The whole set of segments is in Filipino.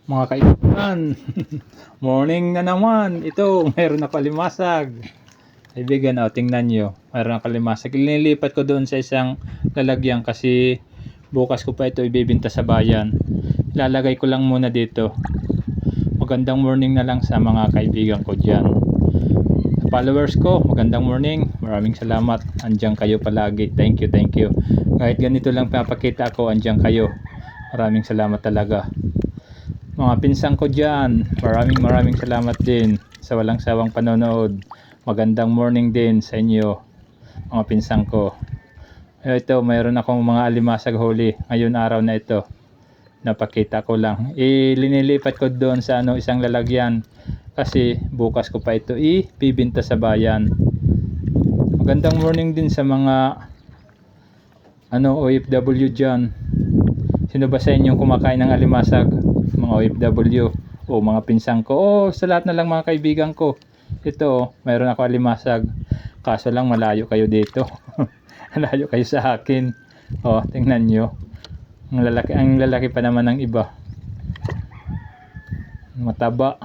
Mga kaibigan, morning na naman. Ito, mayroon ako limasag. Kaibigan, tingnan nyo. Mayroon ako limasag. Nilipat ko doon sa isang lalagyan kasi bukas ko pa ito ibibinta sa bayan. Ilalagay ko lang muna dito. Magandang morning na lang sa mga kaibigan ko dyan. Followers ko, magandang morning. Maraming salamat. Andiyan kayo palagi. Thank you, thank you. Kahit ganito lang pinapakita ko, andiyan kayo. Maraming salamat talaga. Mga pinsang ko dyan, maraming salamat din sa walang sawang panonood. Magandang morning din sa inyo, mga pinsang ko. Ito, mayroon akong mga alimasag huli ngayon araw na ito. Napakita ko lang. Linilipat ko doon sa isang lalagyan kasi bukas ko pa ito ibibinta sa bayan. Magandang morning din sa mga OFW dyan. Sino ba sa inyong kumakain ng alimasag? Mga OFW o mga pinsang ko sa lahat na lang mga kaibigan ko. Ito, mayroon ako alimasag, kaso lang malayo kayo dito. Malayo kayo sa akin. Tingnan nyo, ang lalaki pa naman ng iba, mataba,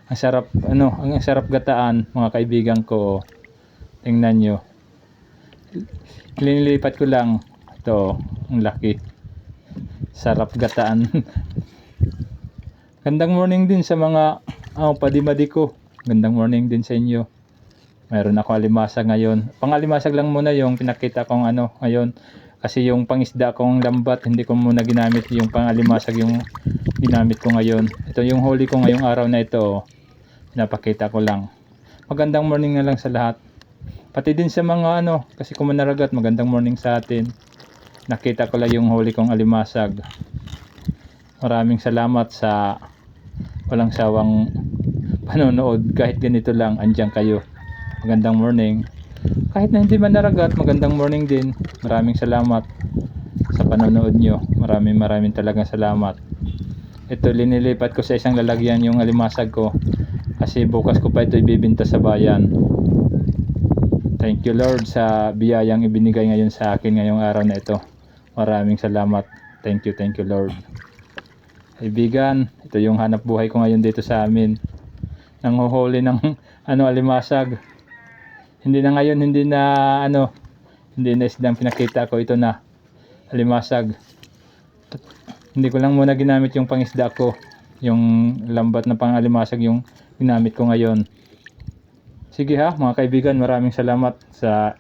ang sarap ang sarap gataan mga kaibigan ko. Tingnan nyo, linilipat ko lang. Ito, ang laki, sarap gataan. Gandang morning din sa mga padimadi ko. Gandang morning din sa inyo. Mayroon ako alimasag ngayon. Pang-alimasag lang muna yung pinakita kong ngayon. Kasi yung pangisda kong lambat, hindi ko muna ginamit yung pang-alimasag yung ginamit ko ngayon. Ito yung huli ko ngayong araw na ito. Pinapakita ko lang. Magandang morning na lang sa lahat. Pati din sa mga kasi kung manaragat, magandang morning sa atin. Nakita ko lang yung huli kong alimasag. Maraming salamat sa walang sawang panonood. Kahit ganito lang, andyan kayo. Magandang morning. Kahit na hindi man naragat, magandang morning din. Maraming salamat sa panonood nyo. Maraming talagang salamat. Ito, linilipat ko sa isang lalagyan yung alimasag ko kasi bukas ko pa ito ibibinta sa bayan. Thank you Lord sa biyayang ibinigay ngayon sa akin ngayong araw na ito. Maraming salamat. Thank you Lord. Kaibigan, ito yung hanap buhay ko ngayon dito sa amin. Nanghuhuli ng alimasag. Hindi na ngayon, hindi na isdang pinakita ko, ito na alimasag. Hindi ko lang muna ginamit yung pangisda ko. Yung lambat na pang alimasag yung ginamit ko ngayon. Sige mga kaibigan, maraming salamat sa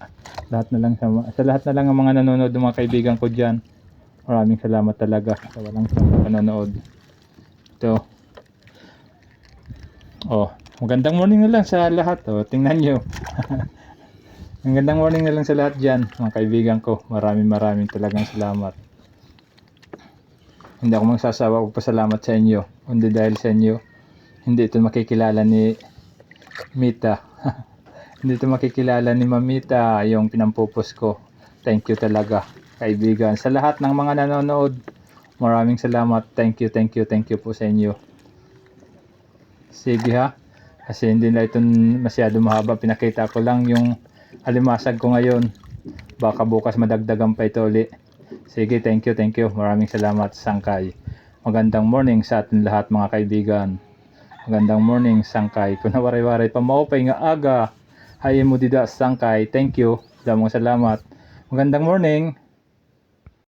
lahat na lang sa lahat na lang ang mga nanonood ng mga kaibigan ko diyan. Maraming salamat talaga sa walang panonood. Ito. Magandang morning na lang sa lahat. Tingnan nyo. Magandang morning na lang sa lahat dyan, mga kaibigan ko. Maraming talagang salamat. Hindi ako magsasawa magpasalamat sa inyo. Kundi dahil sa inyo, hindi ito makikilala ni Mita. Hindi ito makikilala ni Mamita yung pinampupos ko. Thank you talaga, kaibigan. Sa lahat ng mga nanonood, maraming salamat. Thank you po sa inyo. Sige kasi hindi na ito masyado mahaba. Pinakita ko lang yung alimasag ko ngayon. Baka bukas madagdagan pa ito ulit. Sige, thank you. Maraming salamat, Sangkay. Magandang morning sa atin lahat mga kaibigan. Magandang morning, Sangkay. Kung nawaray-waray pa maupay nga aga, hayin mo dida, Sangkay. Thank you. Damang salamat. Magandang morning.